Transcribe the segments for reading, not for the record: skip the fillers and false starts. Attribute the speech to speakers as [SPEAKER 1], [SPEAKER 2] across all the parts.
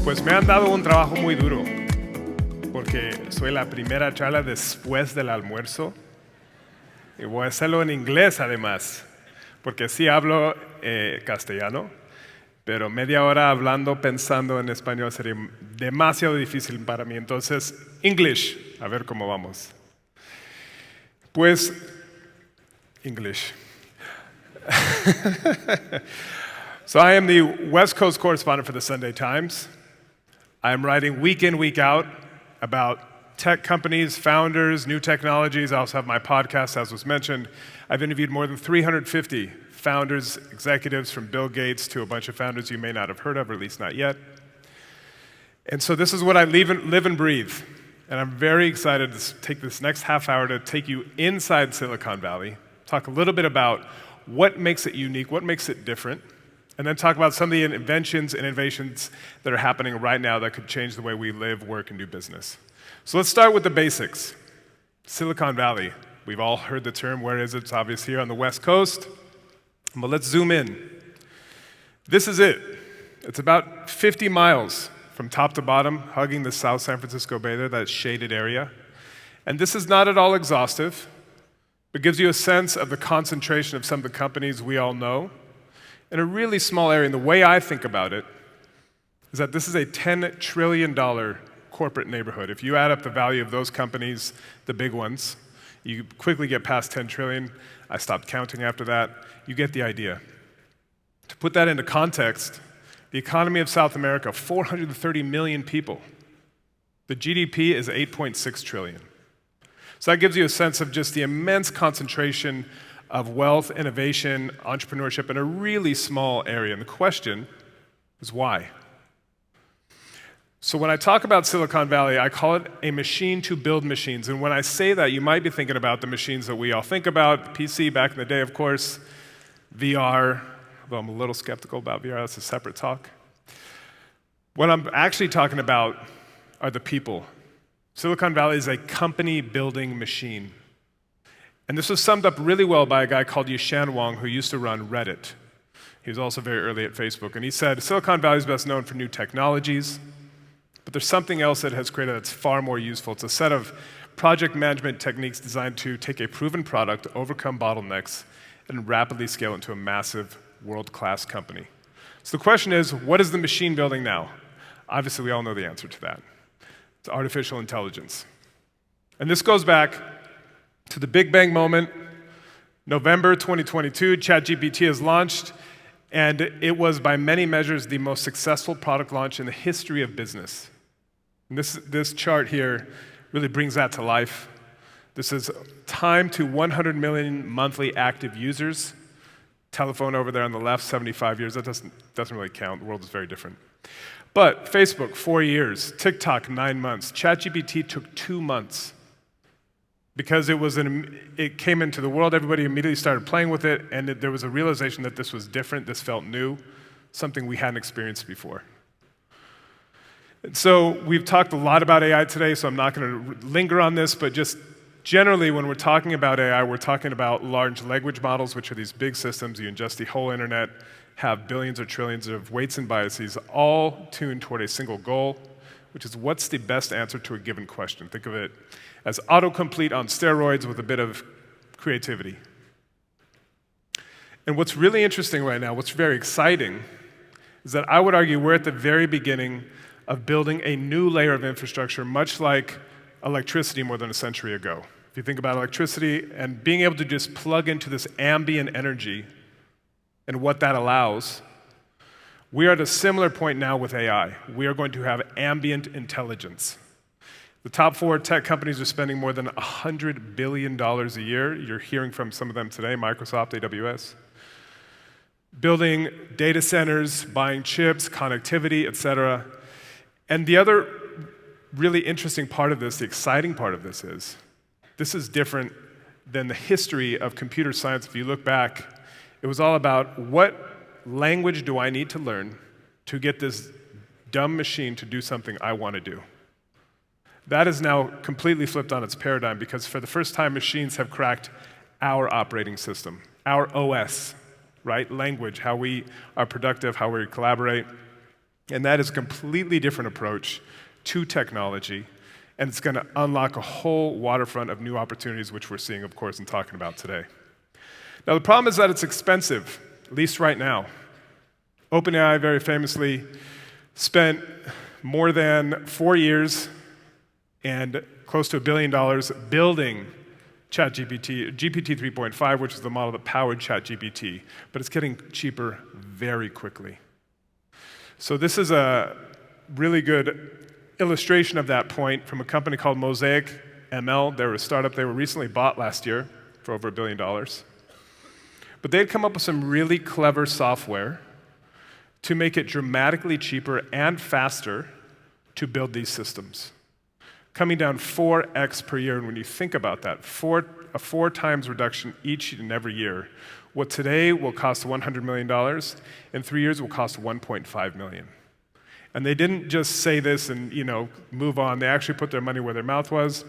[SPEAKER 1] Pues me han dado un trabajo muy duro, porque soy la primera charla después del almuerzo y voy a hacerlo en inglés además, porque sí hablo castellano, pero media hora hablando, pensando en español sería demasiado difícil para mí. Entonces, English, a ver cómo vamos. Pues, English. So I am the West Coast correspondent for the Sunday Times. I am writing week in, week out about tech companies, founders, new technologies. I also have my podcast, as was mentioned. I've interviewed more than 350 founders, executives, from Bill Gates to a bunch of founders you may not have heard of, or at least not yet. And so this is what I live and breathe. And I'm very excited to take this next half hour to take you inside Silicon Valley, talk a little bit about what makes it unique, what makes it different, and then talk about some of the inventions and innovations that are happening right now that could change the way we live, work, and do business. So let's start with the basics. Silicon Valley. We've all heard the term. Where is it? It's obvious here on the West Coast. But let's zoom in. This is it. It's about 50 miles from top to bottom, hugging the South San Francisco Bay there, that shaded area. And this is not at all exhaustive, but gives you a sense of the concentration of some of the companies we all know in a really small area. And the way I think about it is that this is a $10 trillion corporate neighborhood. If you add up the value of those companies, the big ones, you quickly get past 10 trillion. I stopped counting after that. You get the idea. To put that into context, the economy of South America, 430 million people. The GDP is 8.6 trillion. So that gives you a sense of just the immense concentration of wealth, innovation, entrepreneurship in a really small area. And the question is why? So when I talk about Silicon Valley, I call it a machine to build machines. And when I say that, you might be thinking about the machines that we all think about, the PC back in the day, of course, VR, although I'm a little skeptical about VR, that's a separate talk. What I'm actually talking about are the people. Silicon Valley is a company-building machine. And this was summed up really well by a guy called Yishan Wang, who used to run Reddit. He was also very early at Facebook. And he said, Silicon Valley is best known for new technologies, but there's something else that has created that's far more useful. It's a set of project management techniques designed to take a proven product, overcome bottlenecks, and rapidly scale into a massive world-class company. So the question is, what is the machine building now? Obviously, we all know the answer to that. It's artificial intelligence. And this goes back to the Big Bang moment. November 2022, ChatGPT is launched, and it was by many measures the most successful product launch in the history of business. And this chart here really brings that to life. This is time to 100 million monthly active users. Telephone over there on the left, 75 years. That doesn't really count. The world is very different. But Facebook, 4 years. TikTok, 9 months. ChatGPT took 2 months. Because it came into the world, everybody immediately started playing with it, and there was a realization that this was different, this felt new, something we hadn't experienced before. And so we've talked a lot about AI today, so I'm not going to linger on this, but just generally when we're talking about AI, we're talking about large language models, which are these big systems. You ingest the whole internet, have billions or trillions of weights and biases, all tuned toward a single goal, which is what's the best answer to a given question. Think of it as autocomplete on steroids with a bit of creativity. And what's really interesting right now, what's very exciting, is that I would argue we're at the very beginning of building a new layer of infrastructure, much like electricity more than a century ago. If you think about electricity and being able to just plug into this ambient energy and what that allows, we are at a similar point now with AI. We are going to have ambient intelligence. The top 4 tech companies are spending more than $100 billion a year. You're hearing from some of them today, Microsoft, AWS. Building data centers, buying chips, connectivity, et cetera. And the other really interesting part of this, the exciting part of this is different than the history of computer science. If you look back, it was all about what language do I need to learn to get this dumb machine to do something I want to do. That is now completely flipped on its paradigm because for the first time, machines have cracked our operating system, our OS, right? Language, how we are productive, how we collaborate. And that is a completely different approach to technology, and it's going to unlock a whole waterfront of new opportunities, which we're seeing, of course, and talking about today. Now, the problem is that it's expensive, at least right now. OpenAI very famously spent more than 4 years and close to $1 billion building ChatGPT, GPT 3.5, which is the model that powered ChatGPT, but it's getting cheaper very quickly. So this is a really good illustration of that point from a company called Mosaic ML. They were a startup. They were recently bought last year for over $1 billion. But they'd come up with some really clever software to make it dramatically cheaper and faster to build these systems, coming down 4x per year. And when you think about that, a 4 times reduction each and every year, what today will cost $100 million, in 3 years will cost $1.5 million. And they didn't just say this and move on. They actually put their money where their mouth was.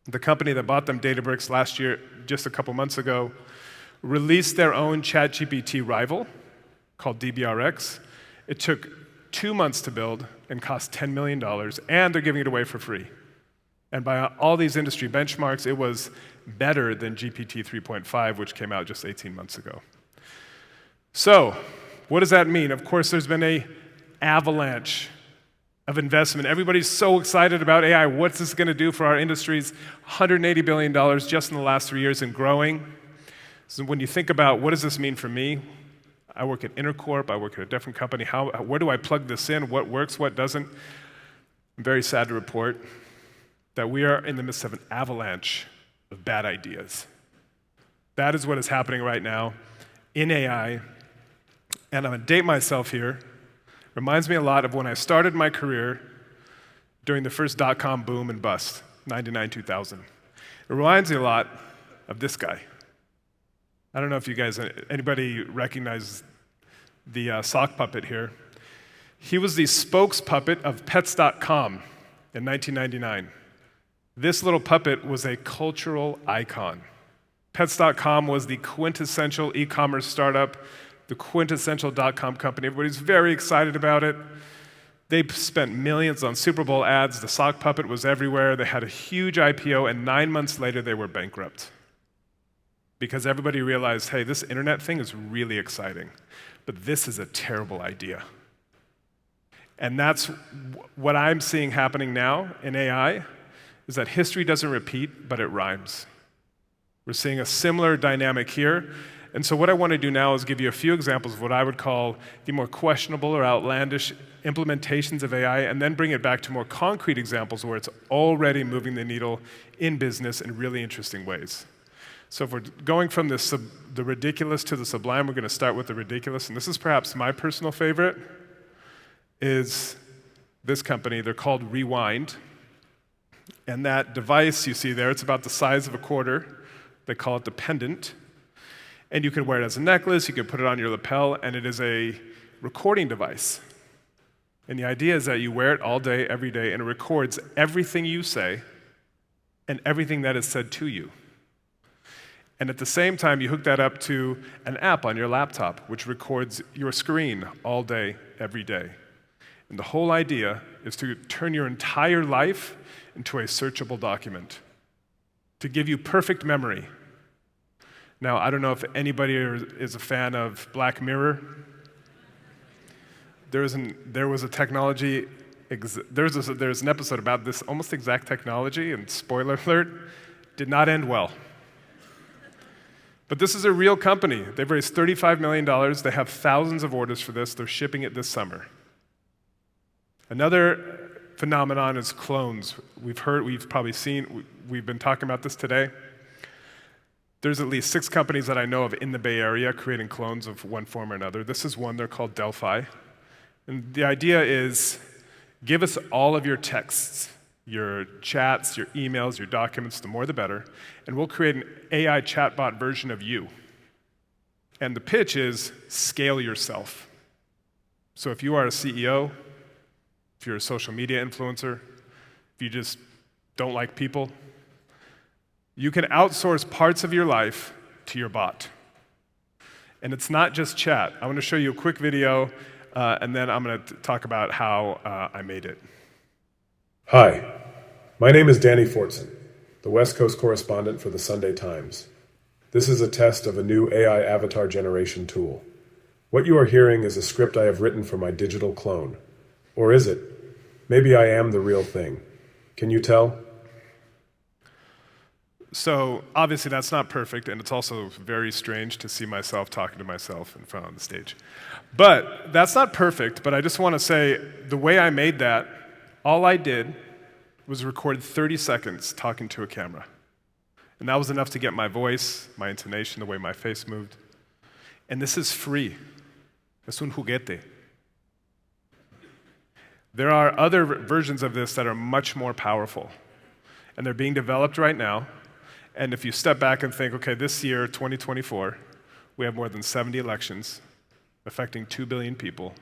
[SPEAKER 1] The company that bought them, Databricks, last year, just a couple months ago, released their own ChatGPT rival called DBRX. It took 2 months to build and cost $10 million, and they're giving it away for free. And by all these industry benchmarks, it was better than GPT 3.5, which came out just 18 months ago. So, what does that mean? Of course, there's been an avalanche of investment. Everybody's so excited about AI. What's this going to do for our industries? $180 billion just in the last 3 years and growing. So when you think about what does this mean for me, I work at Intercorp, I work at a different company. Where do I plug this in? What works, what doesn't? I'm very sad to report that we are in the midst of an avalanche of bad ideas. That is what is happening right now in AI. And I'm going to date myself here. Reminds me a lot of when I started my career during the first dot-com boom and bust, 99, 2000. It reminds me a lot of this guy. I don't know if you guys, anybody recognizes the sock puppet here. He was the spokes puppet of Pets.com in 1999. This little puppet was a cultural icon. Pets.com was the quintessential e-commerce startup, the quintessential dot-com company. Everybody's very excited about it. They spent millions on Super Bowl ads. The sock puppet was everywhere. They had a huge IPO, and 9 months later, they were bankrupt. Because everybody realized, hey, this internet thing is really exciting, but this is a terrible idea. And that's what I'm seeing happening now in AI, is that history doesn't repeat, but it rhymes. We're seeing a similar dynamic here. And so what I want to do now is give you a few examples of what I would call the more questionable or outlandish implementations of AI, and then bring it back to more concrete examples where it's already moving the needle in business in really interesting ways. So if we're going from the ridiculous to the sublime, we're going to start with the ridiculous. And this is perhaps my personal favorite, is this company. They're called Rewind. And that device you see there, it's about the size of a quarter. They call it the pendant. And you can wear it as a necklace, you can put it on your lapel, and it is a recording device. And the idea is that you wear it all day, every day, and it records everything you say and everything that is said to you. And at the same time, you hook that up to an app on your laptop, which records your screen all day, every day. And the whole idea is to turn your entire life into a searchable document, to give you perfect memory. Now, I don't know if anybody is a fan of Black Mirror. There's an episode about this almost exact technology, and spoiler alert, did not end well. But this is a real company. They've raised $35 million. They have thousands of orders for this. They're shipping it this summer. Another phenomenon is clones. We've probably seen, we've been talking about this today. There's at least 6 companies that I know of in the Bay Area creating clones of one form or another. This is one, they're called Delphi. And the idea is, give us all of your texts, your chats, your emails, your documents, the more the better, and we'll create an AI chatbot version of you. And the pitch is scale yourself. So if you are a CEO, if you're a social media influencer, if you just don't like people, you can outsource parts of your life to your bot. And it's not just chat. I want to show you a quick video and then I'm going to talk about how I made it.
[SPEAKER 2] Hi, my name is Danny Fortson, the West Coast correspondent for the Sunday Times. This is a test of a new AI avatar generation tool. What you are hearing is a script I have written for my digital clone. Or is it? Maybe I am the real thing. Can you tell?
[SPEAKER 1] So obviously that's not perfect, and it's also very strange to see myself talking to myself in front of the stage. But that's not perfect, but I just want to say the way I made that, all I did was record 30 seconds talking to a camera. And that was enough to get my voice, my intonation, the way my face moved. And this is free. Es un juguete. There are other versions of this that are much more powerful, and they're being developed right now. And if you step back and think, okay, this year, 2024, we have more than 70 elections affecting 2 billion people.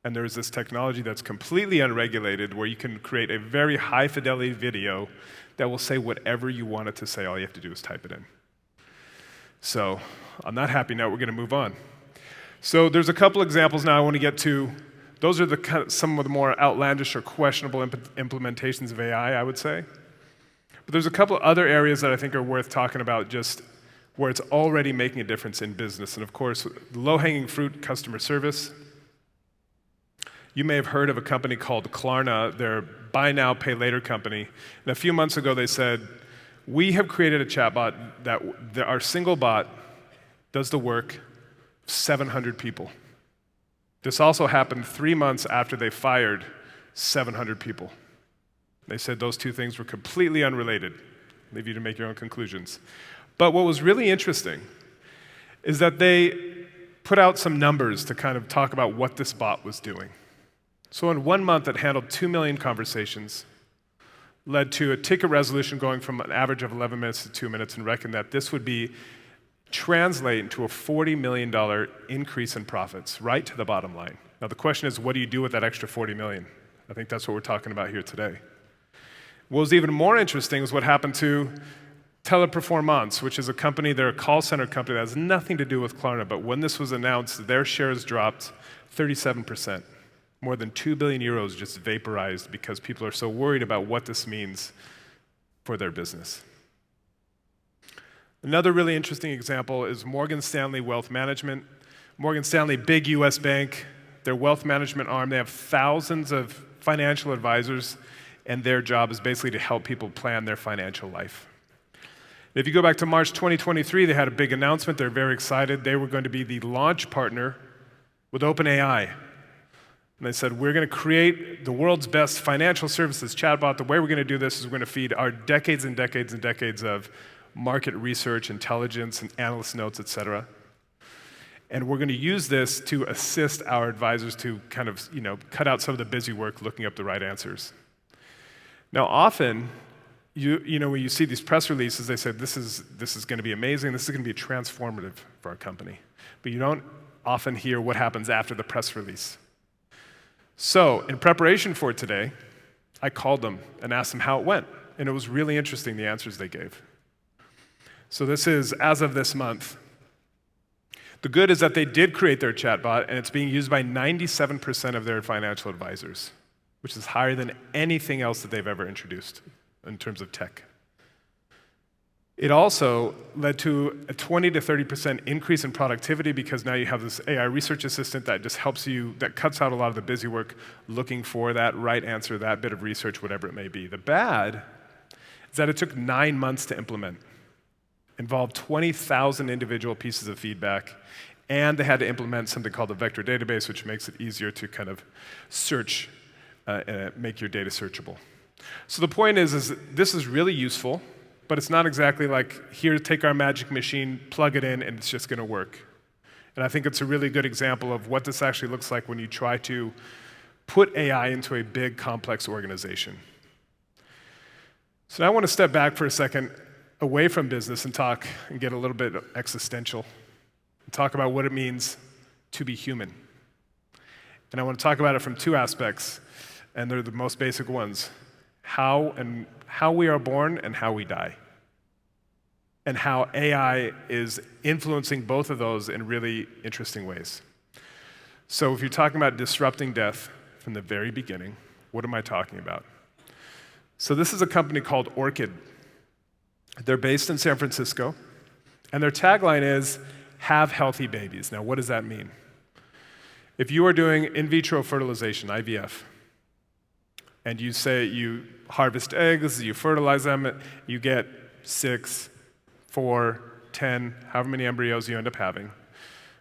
[SPEAKER 1] And there is this technology that's completely unregulated where you can create a very high fidelity video that will say whatever you want it to say. All you have to do is type it in. So on that happy note, we're going to move on. So there's a couple examples now I want to get to. Those are some of the more outlandish or questionable implementations of AI, I would say. But there's a couple other areas that I think are worth talking about, just where it's already making a difference in business. And of course, low-hanging fruit, customer service. You may have heard of a company called Klarna. They're buy now, pay later company. And a few months ago, they said, we have created a chatbot that our single bot does the work of 700 people. This also happened 3 months after they fired 700 people. They said those two things were completely unrelated. I'll leave you to make your own conclusions. But what was really interesting is that they put out some numbers to kind of talk about what this bot was doing. So in 1 month, it handled 2 million conversations, led to a ticket resolution going from an average of 11 minutes to 2 minutes, and reckoned that this would translate into a $40 million increase in profits, right to the bottom line. Now the question is, what do you do with that extra $40 million? I think that's what we're talking about here today. What was even more interesting is what happened to Teleperformance, which is a company, they're a call center company that has nothing to do with Klarna, but when this was announced, their shares dropped 37%. More than 2 billion euros just vaporized because people are so worried about what this means for their business. Another really interesting example is Morgan Stanley Wealth Management. Morgan Stanley, big US bank, their wealth management arm, they have thousands of financial advisors, and their job is basically to help people plan their financial life. If you go back to March 2023, they had a big announcement. They're very excited. They were going to be the launch partner with OpenAI. And they said, we're going to create the world's best financial services chatbot. The way we're going to do this is we're going to feed our decades and decades and decades of market research, intelligence, and analyst notes, et cetera. And we're going to use this to assist our advisors to kind of, cut out some of the busy work looking up the right answers. Now, often, when you see these press releases, they say this is going to be amazing. This is going to be transformative for our company. But you don't often hear what happens after the press release. So, in preparation for today, I called them and asked them how it went. And it was really interesting, the answers they gave. So this is, as of this month. The good is that they did create their chatbot, and it's being used by 97% of their financial advisors, which is higher than anything else that they've ever introduced in terms of tech. It also led to a 20 to 30% increase in productivity because now you have this AI research assistant that just helps you, that cuts out a lot of the busy work looking for that right answer, that bit of research, whatever it may be. The bad is that it took 9 months to implement, involved 20,000 individual pieces of feedback, and they had to implement something called a vector database, which makes it easier to kind of search, make your data searchable. So the point is this is really useful, but it's not exactly like, here, take our magic machine, plug it in, and it's just going to work. And I think it's a really good example of what this actually looks like when you try to put AI into a big, complex organization. So now I want to step back for a second, away from business, and talk and get a little bit existential, and talk about what it means to be human. And I want to talk about it from two aspects, and they're the most basic ones. How we are born and how we die. And how AI is influencing both of those in really interesting ways. So if you're talking about disrupting death from the very beginning, what am I talking about? So this is a company called Orchid. They're based in San Francisco, and their tagline is, have healthy babies. Now, what does that mean? If you are doing in vitro fertilization, IVF, and you say you harvest eggs, you fertilize them, you get 6, 4, 10, however many embryos you end up having.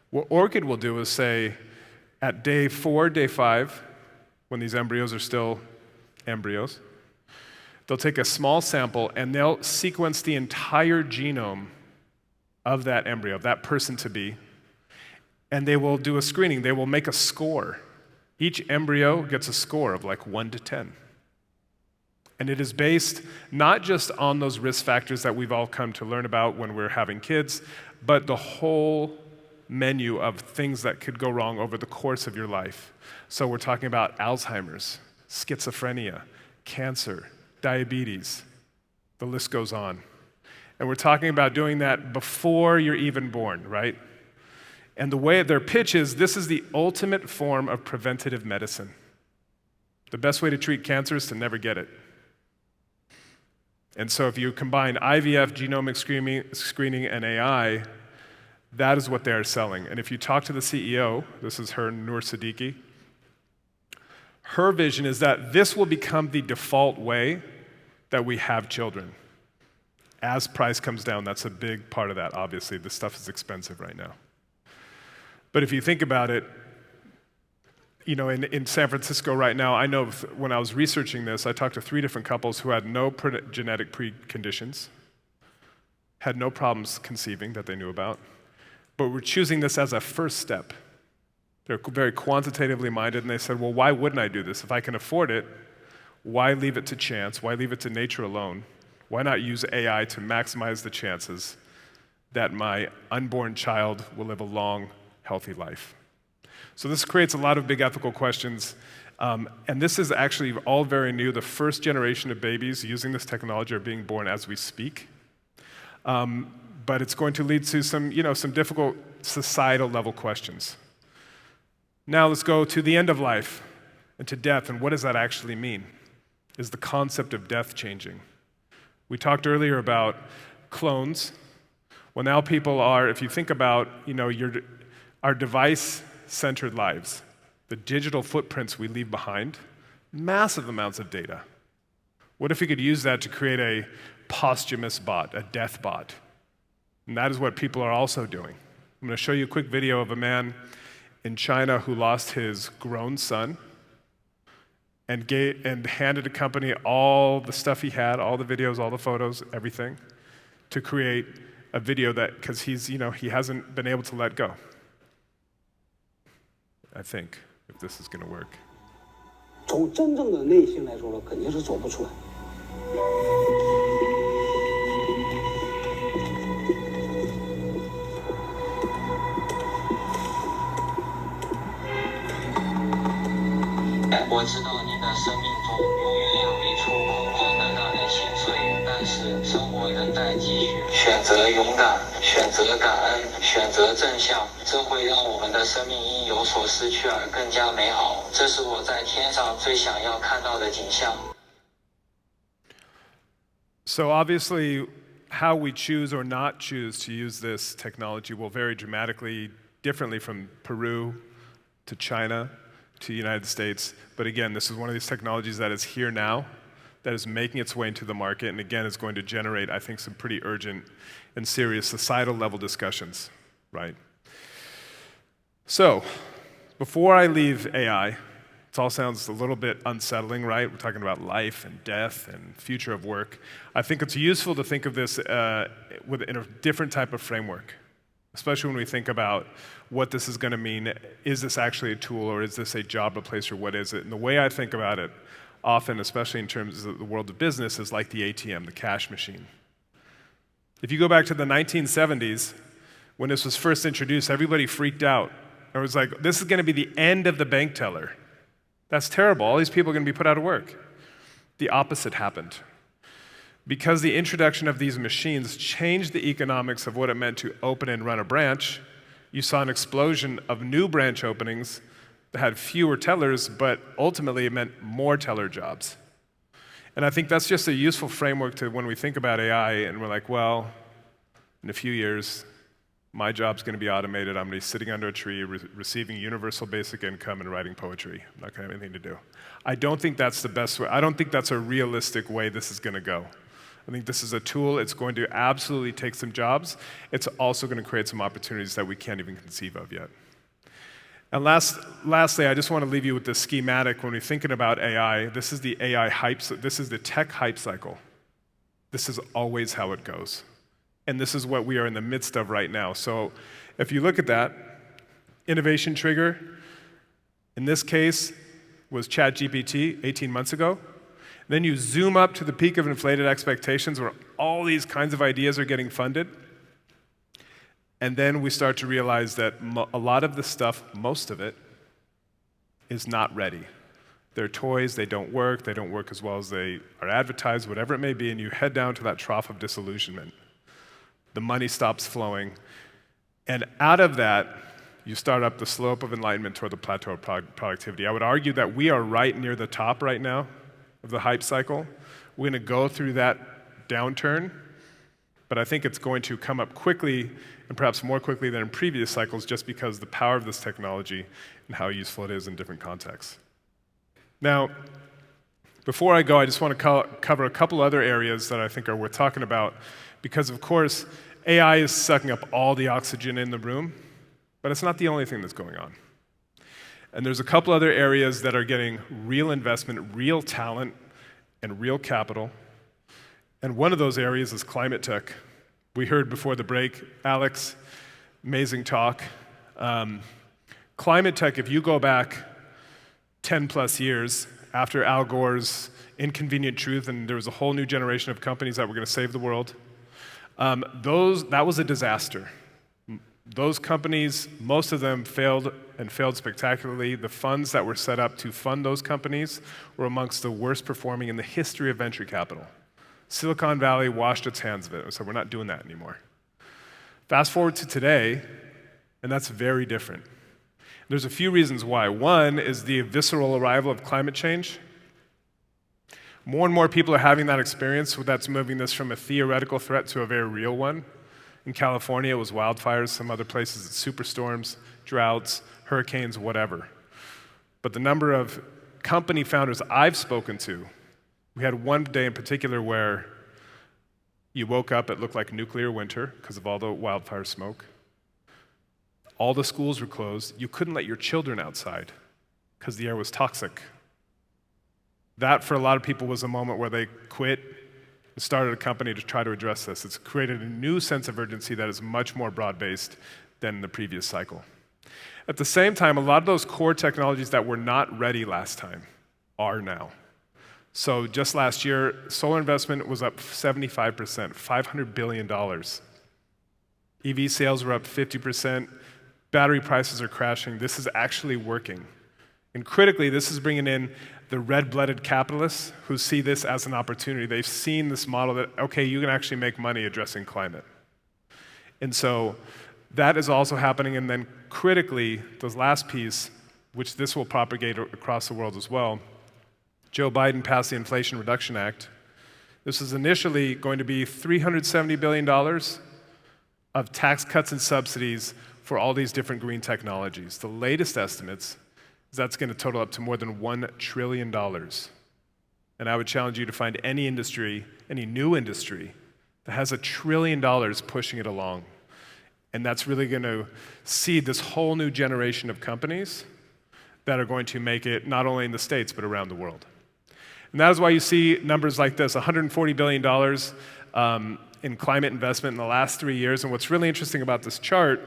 [SPEAKER 1] What Orchid will do is say, at day 4, day 5, when these embryos are still embryos, they'll take a small sample and they'll sequence the entire genome of that embryo, of that person-to-be, and they will do a screening. They will make a score. Each embryo gets a score of like 1 to 10. And it is based not just on those risk factors that we've all come to learn about when we're having kids, but the whole menu of things that could go wrong over the course of your life. So we're talking about Alzheimer's, schizophrenia, cancer, diabetes, the list goes on. And we're talking about doing that before you're even born, right? And the way their pitch is, this is the ultimate form of preventative medicine. The best way to treat cancer is to never get it. And so if you combine IVF, genomic screening, and AI, that is what they are selling. And if you talk to the CEO, this is her, Noor Siddiqui, her vision is that this will become the default way that we have children. As price comes down, that's a big part of that, obviously. This stuff is expensive right now. But if you think about it, you know, in San Francisco right now, I know when I was researching this, I talked to 3 different couples who had no genetic preconditions, had no problems conceiving that they knew about, but were choosing this as a first step. They're very quantitatively minded, and they said, well, why wouldn't I do this? If I can afford it, why leave it to chance? Why leave it to nature alone? Why not use AI to maximize the chances that my unborn child will live a long, healthy life? So this creates a lot of big ethical questions, and this is actually all very new. The first generation of babies using this technology are being born as we speak, but it's going to lead to some difficult societal level questions. Now let's go to the end of life and to death, and what does that actually mean? Is the concept of death changing? We talked earlier about clones. Well, now people are, if you think about, our device-centered lives, the digital footprints we leave behind, massive amounts of data. What if we could use that to create a posthumous bot, a death bot? And that is what people are also doing. I'm going to show you a quick video of a man in China who lost his grown son and handed a company all the stuff he had, all the videos, all the photos, everything, to create a video that, because he hasn't been able to let go. I think, if this is going to work.
[SPEAKER 3] 从真正的内心来说呢，肯定是走不出来。
[SPEAKER 4] 我知道你的生命中永远有一处空旷的让人心碎，但是生活仍在继续。选择勇敢，选择感恩，选择正向，这会让我们的生命因有所失去而更加美好。这是我在天上最想要看到的景象。
[SPEAKER 1] So obviously, how we choose or not choose to use this technology will vary dramatically differently from Peru to China to the United States. But again, this is one of these technologies that is here now, that is making its way into the market, and again, is going to generate, I think, some pretty urgent and serious societal level discussions, right? So, before I leave AI, it all sounds a little bit unsettling, right? We're talking about life and death and future of work. I think it's useful to think of this in a different type of framework, especially when we think about what this is going to mean. Is this actually a tool, or is this a job replacer? What is it? And the way I think about it, often, especially in terms of the world of business, is like the ATM, the cash machine. If you go back to the 1970s, when this was first introduced, everybody freaked out. It was like, this is going to be the end of the bank teller. That's terrible. All these people are going to be put out of work. The opposite happened. Because the introduction of these machines changed the economics of what it meant to open and run a branch, you saw an explosion of new branch openings that had fewer tellers, but ultimately it meant more teller jobs. And I think that's just a useful framework to when we think about AI and we're like, well, in a few years, my job's going to be automated. I'm going to be sitting under a tree, receiving universal basic income and writing poetry. I'm not going to have anything to do. I don't think that's the best way. I don't think that's a realistic way this is going to go. I think this is a tool. It's going to absolutely take some jobs. It's also going to create some opportunities that we can't even conceive of yet. And lastly, I just want to leave you with this schematic when we're thinking about AI. This is the AI hype. This is the tech hype cycle. This is always how it goes. And this is what we are in the midst of right now. So if you look at that, innovation trigger, in this case, was ChatGPT 18 months ago. Then you zoom up to the peak of inflated expectations where all these kinds of ideas are getting funded. And then we start to realize that a lot of the stuff, most of it, is not ready. They're toys, they don't work as well as they are advertised, whatever it may be, and you head down to that trough of disillusionment. The money stops flowing. And out of that, you start up the slope of enlightenment toward the plateau of productivity. I would argue that we are right near the top right now of the hype cycle. We're going to go through that downturn, but I think it's going to come up quickly and perhaps more quickly than in previous cycles just because of the power of this technology and how useful it is in different contexts. Now, before I go, I just want to cover a couple other areas that I think are worth talking about because, of course, AI is sucking up all the oxygen in the room, but it's not the only thing that's going on. And there's a couple other areas that are getting real investment, real talent, and real capital. And one of those areas is climate tech. We heard before the break, Alex, amazing talk. Climate tech, if you go back 10 plus years after Al Gore's Inconvenient Truth, and there was a whole new generation of companies that were going to save the world, that was a disaster. Those companies, most of them failed and failed spectacularly. The funds that were set up to fund those companies were amongst the worst performing in the history of venture capital. Silicon Valley washed its hands of it and said, we're not doing that anymore. Fast forward to today, and that's very different. There's a few reasons why. One is the visceral arrival of climate change. More and more people are having that experience that's moving this from a theoretical threat to a very real one. In California, it was wildfires. Some other places, it's superstorms, droughts, hurricanes, whatever. But the number of company founders I've spoken to, we had one day in particular where you woke up, it looked like nuclear winter because of all the wildfire smoke. All the schools were closed. You couldn't let your children outside because the air was toxic. That, for a lot of people, was a moment where they quit and started a company to try to address this. It's created a new sense of urgency that is much more broad-based than the previous cycle. At the same time, a lot of those core technologies that were not ready last time are now. So just last year, solar investment was up 75%, $500 billion. EV sales were up 50%. Battery prices are crashing. This is actually working. And critically, this is bringing in the red-blooded capitalists who see this as an opportunity. They've seen this model that, okay, you can actually make money addressing climate. And so that is also happening. And then critically, the last piece, which this will propagate across the world as well, Joe Biden passed the Inflation Reduction Act. This is initially going to be $370 billion of tax cuts and subsidies for all these different green technologies. The latest estimates is that's going to total up to more than $1 trillion. And I would challenge you to find any industry, any new industry, that has $1 trillion pushing it along. And that's really going to seed this whole new generation of companies that are going to make it not only in the States, but around the world. And that is why you see numbers like this, $140 billion in climate investment in the last 3 years. And what's really interesting about this chart,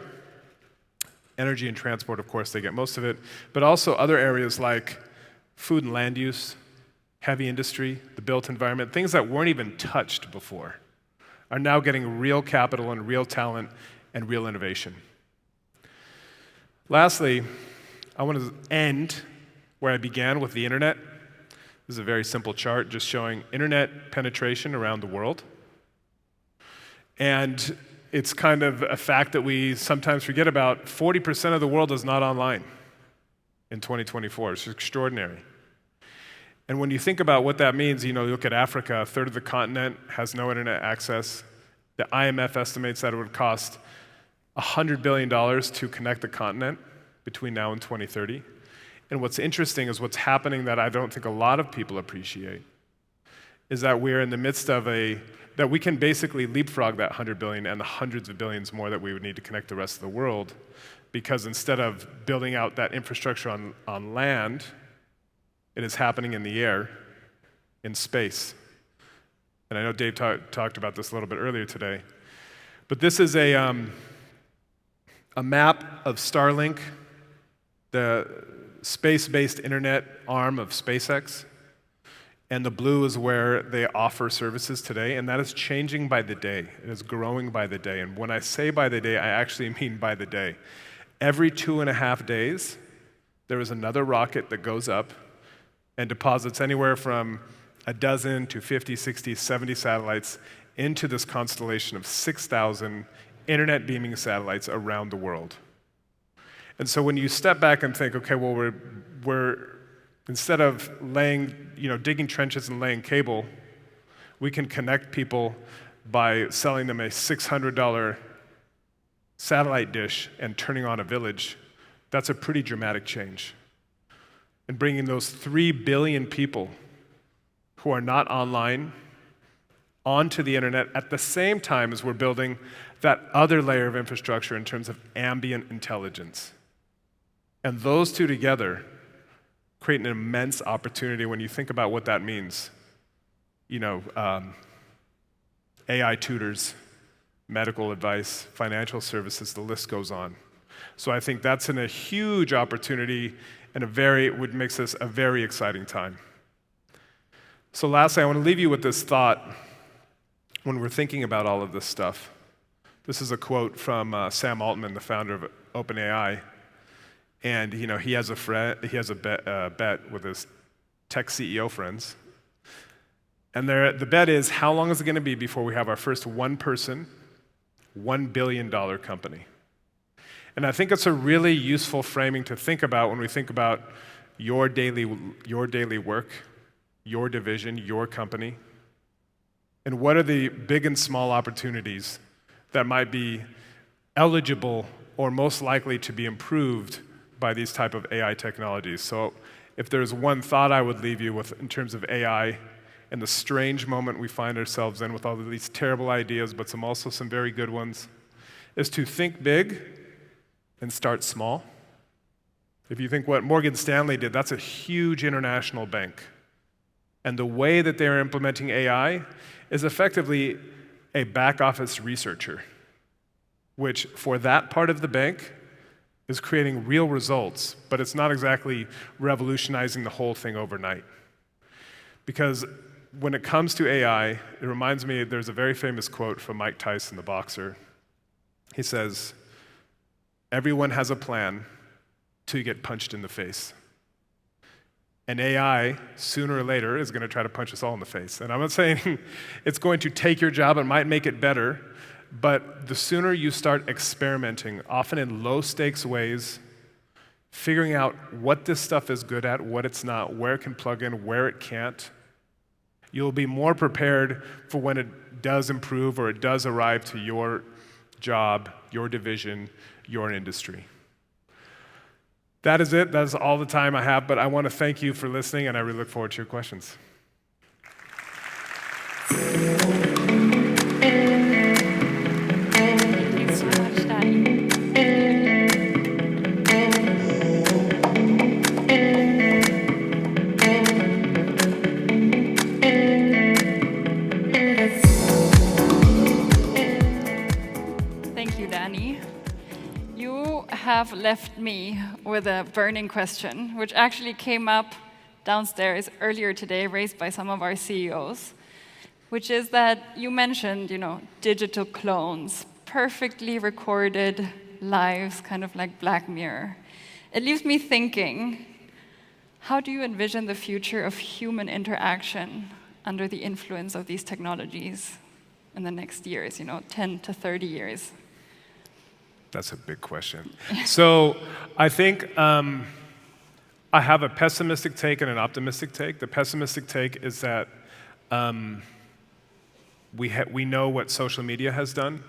[SPEAKER 1] energy and transport, of course, they get most of it, but also other areas like food and land use, heavy industry, the built environment, things that weren't even touched before, are now getting real capital and real talent and real innovation. Lastly, I want to end where I began with the internet. This is a very simple chart just showing internet penetration around the world. And it's kind of a fact that we sometimes forget about. 40% of the world is not online. in 2024. It's extraordinary. And when you think about what that means, you look at Africa, a third of the continent has no internet access. The IMF estimates that it would cost $100 billion to connect the continent between now and 2030. And what's interesting is what's happening that I don't think a lot of people appreciate is that we're in the midst of that we can basically leapfrog that 100 billion and the hundreds of billions more that we would need to connect the rest of the world, because instead of building out that infrastructure on land, it is happening in the air, in space. And I know Dave talked about this a little bit earlier today. But this is a map of Starlink, the space-based internet arm of SpaceX. And the blue is where they offer services today, and that is changing by the day. It is growing by the day. And when I say by the day, I actually mean by the day. Every 2.5 days, there is another rocket that goes up and deposits anywhere from a dozen to 50, 60, 70 satellites into this constellation of 6,000 internet beaming satellites around the world. And so when you step back and think, okay, well, we're instead of digging trenches and laying cable, we can connect people by selling them a $600 satellite dish and turning on a village. That's a pretty dramatic change. And bringing those 3 billion people who are not online onto the internet at the same time as we're building that other layer of infrastructure in terms of ambient intelligence. And those two together create an immense opportunity when you think about what that means. AI tutors, medical advice, financial services, the list goes on. So I think that's a huge opportunity and what makes this a very exciting time. So lastly, I want to leave you with this thought when we're thinking about all of this stuff. This is a quote from Sam Altman, the founder of OpenAI. And he has a bet with his tech CEO friends. And the bet is, how long is it going to be before we have our first one-person, $1 billion company? And I think it's a really useful framing to think about when we think about your daily work, your division, your company, and what are the big and small opportunities that might be eligible or most likely to be improved by these type of AI technologies. So if there's one thought I would leave you with in terms of AI and the strange moment we find ourselves in with all of these terrible ideas, but also some very good ones, is to think big and start small. If you think what Morgan Stanley did, that's a huge international bank. And the way that they're implementing AI is effectively a back office researcher, which for that part of the bank is creating real results, but it's not exactly revolutionizing the whole thing overnight. Because when it comes to AI, it reminds me, there's a very famous quote from Mike Tyson, the boxer. He says, "Everyone has a plan till you get punched in the face." And AI, sooner or later, is going to try to punch us all in the face. And I'm not saying it's going to take your job, it might make it better, but the sooner you start experimenting, often in low-stakes ways, figuring out what this stuff is good at, what it's not, where it can plug in, where it can't, you'll be more prepared for when it does improve or it does arrive to your job, your division, your industry. That is it. That is all the time I have, but I want to thank you for listening, and I really look forward to your questions.
[SPEAKER 5] Have left me with a burning question, which actually came up downstairs earlier today, raised by some of our CEOs, which is that you mentioned, digital clones, perfectly recorded lives, kind of like Black Mirror. It leaves me thinking, how do you envision the future of human interaction under the influence of these technologies in the next years, 10 to 30 years?
[SPEAKER 1] That's a big question. So I think I have a pessimistic take and an optimistic take. The pessimistic take is that we know what social media has done,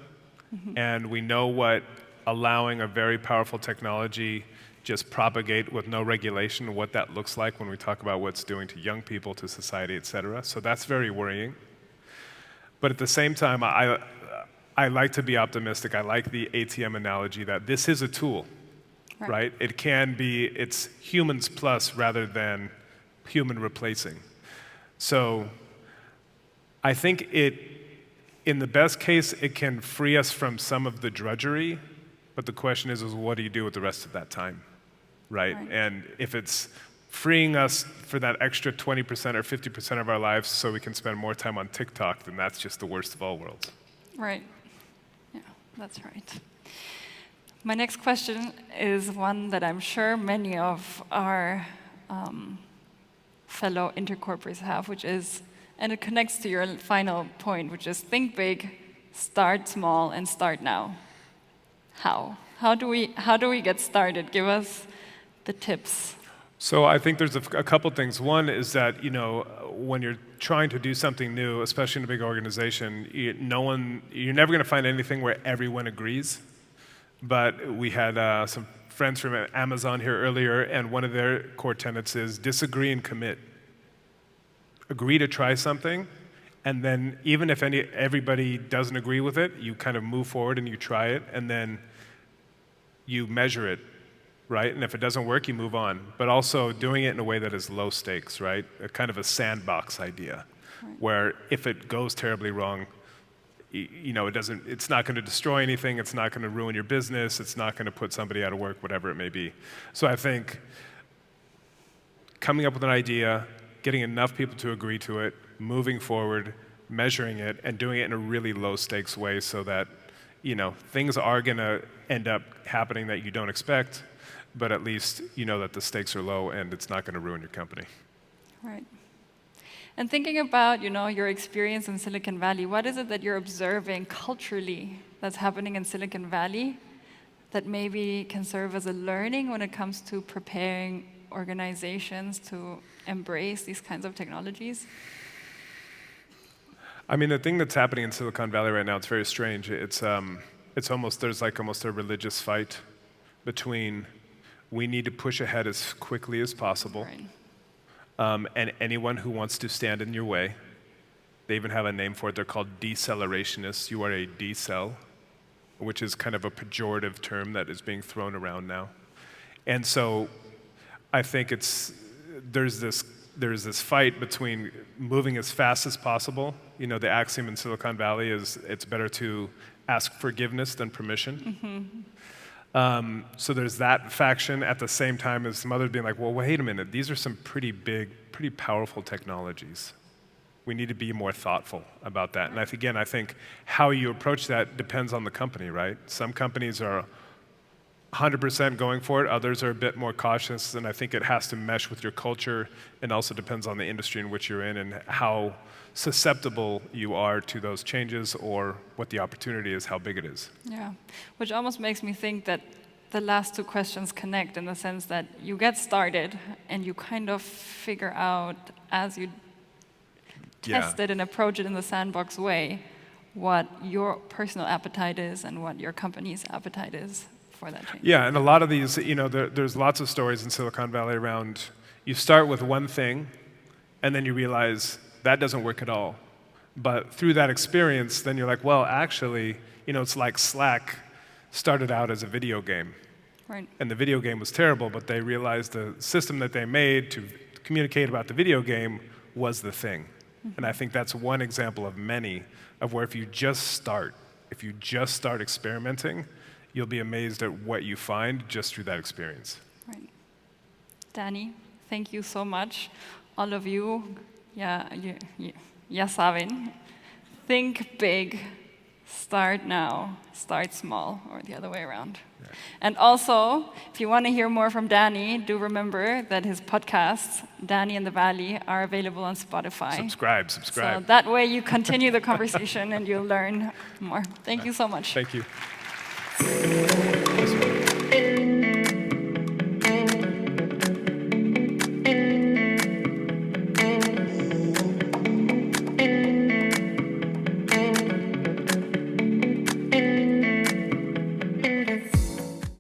[SPEAKER 1] and we know what allowing a very powerful technology just propagate with no regulation, what that looks like when we talk about what's doing to young people, to society, et cetera. So that's very worrying. But at the same time, I like to be optimistic. I like the ATM analogy that this is a tool, right? It can be, it's humans plus rather than human replacing. So I think in the best case, it can free us from some of the drudgery, but the question is what do you do with the rest of that time, right? And if it's freeing us for that extra 20% or 50% of our lives so we can spend more time on TikTok, then that's just the worst of all worlds.
[SPEAKER 5] Right. Yeah, that's right. My next question is one that I'm sure many of our fellow intercorporates have, which is, and it connects to your final point, which is think big, start small, and start now. How? How do we get started? Give us the tips.
[SPEAKER 1] So I think there's a couple things. One is that, when you're trying to do something new, especially in a big organization, you're never going to find anything where everyone agrees. But we had some friends from Amazon here earlier, and one of their core tenets is disagree and commit. Agree to try something, and then even if everybody doesn't agree with it, you kind of move forward and you try it, and then you measure it, right? And if it doesn't work, you move on. But also doing it in a way that is low stakes, right? A kind of a sandbox idea, where if it goes terribly wrong, it's not going to destroy anything, it's not going to ruin your business, it's not going to put somebody out of work, whatever it may be. So I think coming up with an idea, getting enough people to agree to it, moving forward, measuring it, and doing it in a really low stakes way so that, things are going to end up happening that you don't expect, but at least you know that the stakes are low and it's not going to ruin your company.
[SPEAKER 5] Right. And thinking about, your experience in Silicon Valley, what is it that you're observing culturally that's happening in Silicon Valley that maybe can serve as a learning when it comes to preparing organizations to embrace these kinds of technologies?
[SPEAKER 1] I mean, the thing that's happening in Silicon Valley right now, it's very strange. There's almost a religious fight between we need to push ahead as quickly as possible.
[SPEAKER 5] Right.
[SPEAKER 1] And anyone who wants to stand in your way, they even have a name for it. They're called decelerationist. You are a decel, which is kind of a pejorative term that is being thrown around now. And so I think there's this fight between moving as fast as possible. The axiom in Silicon Valley is it's better to ask forgiveness than permission. So there's that faction at the same time as some others being like, well, wait a minute, these are some pretty big, pretty powerful technologies. We need to be more thoughtful about that. And I think how you approach that depends on the company, right? Some companies are 100% going for it, others are a bit more cautious, and I think it has to mesh with your culture and also depends on the industry in which you're in and how susceptible you are to those changes or what the opportunity is, how big it is.
[SPEAKER 5] Yeah, which almost makes me think that the last two questions connect in the sense that you get started and you kind of figure out as you test it and approach it in the sandbox way what your personal appetite is and what your company's appetite is for that change.
[SPEAKER 1] Yeah, and a lot of these, there's lots of stories in Silicon Valley around you start with one thing and then you realize that doesn't work at all. But through that experience, then you're like, well, actually, it's like Slack started out as a video game.
[SPEAKER 5] Right.
[SPEAKER 1] And the video game was terrible, but they realized the system that they made to communicate about the video game was the thing. And I think that's one example of many of where if you just start experimenting, you'll be amazed at what you find just through that experience.
[SPEAKER 5] Right. Danny, thank you so much. All of you, ya saben, think big, start now, start small, or the other way around. Yeah. And also, if you want to hear more from Danny, do remember that his podcasts, Danny in the Valley, are available on Spotify.
[SPEAKER 1] Subscribe.
[SPEAKER 5] So that way you continue the conversation and you'll learn more. Thank you so much.
[SPEAKER 1] Thank you.